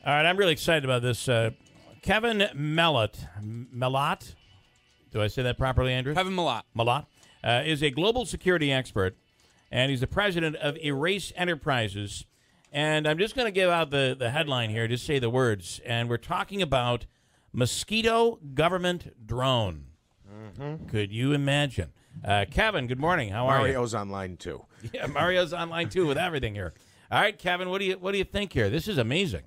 All right, I'm really excited about this. Kevin Mellot. Do I say that properly, Andrew? Kevin Mellot. Mellot is a global security expert, and he's the president of Erase Enterprises. And I'm just going to give out the headline here, just say the words. And we're talking about Mosquito government drone. Mm-hmm. Could you imagine? Kevin, good morning. How are you? Mario's online, too. Yeah, Mario's online, too, with everything here. All right, Kevin, what do you think here? This is amazing.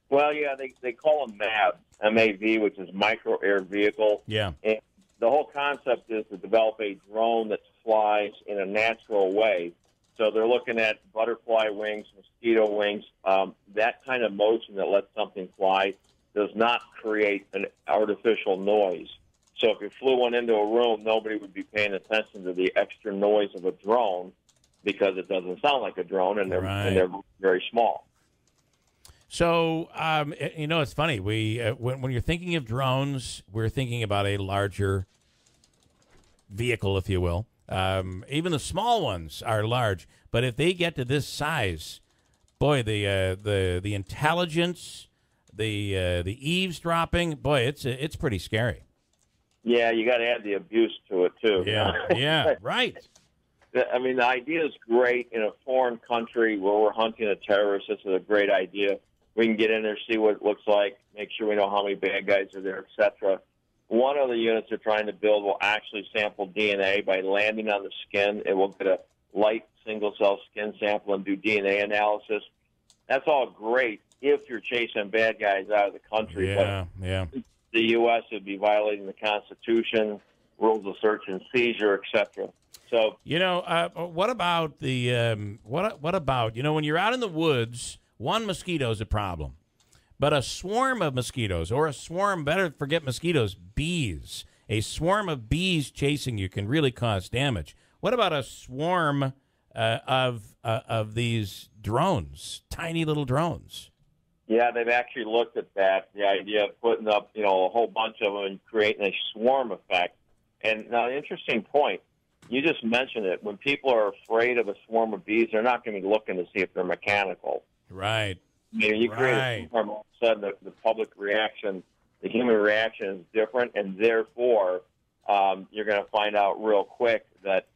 Well, yeah, they call them MAV, M-A-V, which is Micro Air Vehicle. Yeah. And the whole concept is to develop a drone that flies in a natural way. So they're looking at butterfly wings, mosquito wings, that kind of motion that lets something fly does not create an artificial noise. So if you flew one into a room, nobody would be paying attention to the extra noise of a drone because it doesn't sound like a drone, and they're very small. So, it's funny. When you're thinking of drones, we're thinking about a larger vehicle, if you will. Even the small ones are large, but if they get to this size, boy, the intelligence, the eavesdropping, boy, it's pretty scary. Yeah, you got to add the abuse to it too. Yeah, right. I mean, the idea is great in a foreign country where we're hunting a terrorist. This is a great idea. We can get in there, see what it looks like, make sure we know how many bad guys are there, etc. One of the units they're trying to build will actually sample DNA by landing on the skin. It will get a light single-cell skin sample and do DNA analysis. That's all great if you're chasing bad guys out of the country. Yeah. The U.S. would be violating the Constitution, rules of search and seizure, etc. So, what about what about when you're out in the woods? One mosquito is a problem, but a swarm of mosquitoes, or a swarm, better forget mosquitoes, bees. A swarm of bees chasing you can really cause damage. What about a swarm of these drones, tiny little drones? Yeah, they've actually looked at that, the idea of putting up, a whole bunch of them and creating a swarm effect. And now, an interesting point, you just mentioned it. When people are afraid of a swarm of bees, they're not going to be looking to see if they're mechanical. Right. You create a swarm, all of a sudden the public reaction, the human reaction is different, and therefore you're going to find out real quick that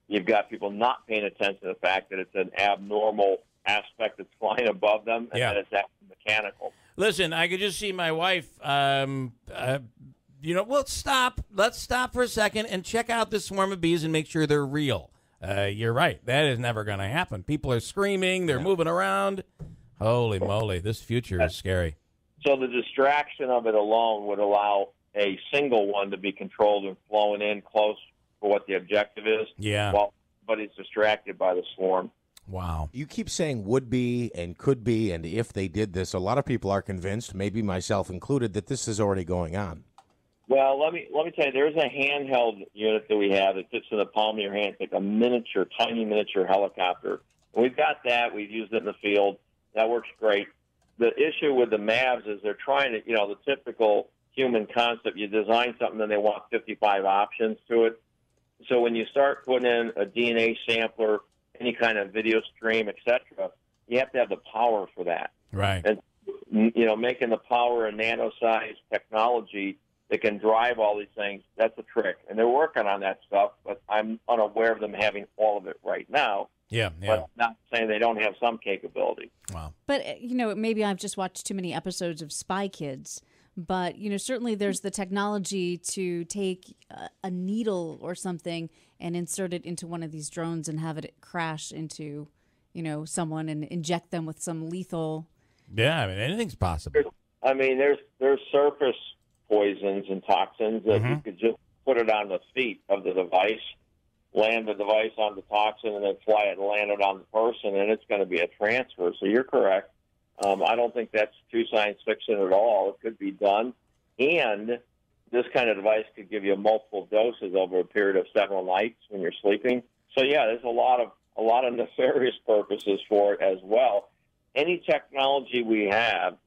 you've got people not paying attention to the fact that it's an abnormal aspect that's flying above them, and that it's actually mechanical. Listen, I could just see my wife, let's stop for a second and check out this swarm of bees and make sure they're real. You're right. That is never going to happen. People are screaming. They're moving around. Holy moly, this future is scary. So the distraction of it alone would allow a single one to be controlled and flown in close for what the objective is. Yeah. But it's distracted by the swarm. Wow. You keep saying would be and could be, and if they did this, a lot of people are convinced, maybe myself included, that this is already going on. Well, let me tell you, there's a handheld unit that we have that fits in the palm of your hand. It's like a tiny miniature helicopter. And we've got that. We've used it in the field. That works great. The issue with the MAVs is they're trying to, the typical human concept, you design something and they want 55 options to it. So when you start putting in a DNA sampler, any kind of video stream, etc., you have to have the power for that. Right. And, making the power a nano-sized technology that can drive all these things, that's a trick. And they're working on that stuff, but I'm unaware of them having all of it right now. Yeah. But not saying they don't have some capability. Wow. But, maybe I've just watched too many episodes of Spy Kids. But, certainly there's the technology to take a needle or something and insert it into one of these drones and have it crash into, someone and inject them with some lethal. Yeah, anything's possible. There's surface poisons and toxins that you could just put it on the feet of the device, land the device on the toxin, and then fly it and land it on the person, and it's going to be a transfer. So you're correct. I don't think that's too science fiction at all. It could be done. And this kind of device could give you multiple doses over a period of several nights when you're sleeping. So, yeah, there's a lot of nefarious purposes for it as well. Any technology we have,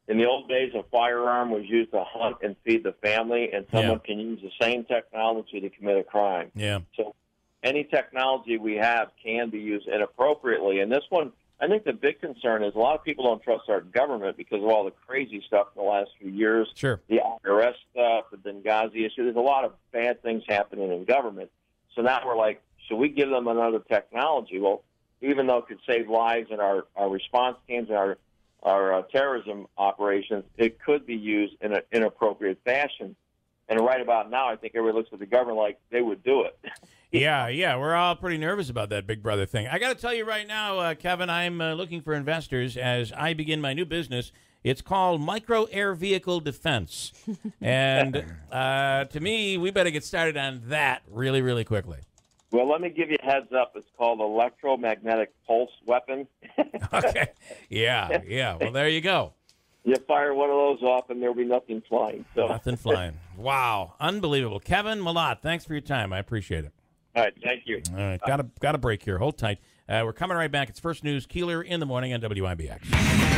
in the old days, a firearm was used to hunt and feed the family, and someone can use the same technology to commit a crime. Yeah. So any technology we have can be used inappropriately. And this one, I think the big concern is a lot of people don't trust our government because of all the crazy stuff in the last few years. Sure. The IRS stuff, the Benghazi issue. There's a lot of bad things happening in government. So now we're like, should we give them another technology? Well, even though it could save lives in our response teams and our terrorism operations, it could be used in an inappropriate fashion. And right about now, I think everybody looks at the government like they would do it. Yeah, we're all pretty nervous about that Big Brother thing. I got to tell you right now, Kevin, I'm looking for investors as I begin my new business. It's called Micro Air Vehicle Defense. And to me, we better get started on that really, really quickly. Well, let me give you a heads up. It's called electromagnetic pulse weapon. Okay. Yeah. Well, there you go. You fire one of those off, and there'll be nothing flying. So. Nothing flying. Wow. Unbelievable. Kevin Mellot, thanks for your time. I appreciate it. All right. Thank you. All right. Got a break here. Hold tight. We're coming right back. It's First News, Keeler in the morning on WIBX.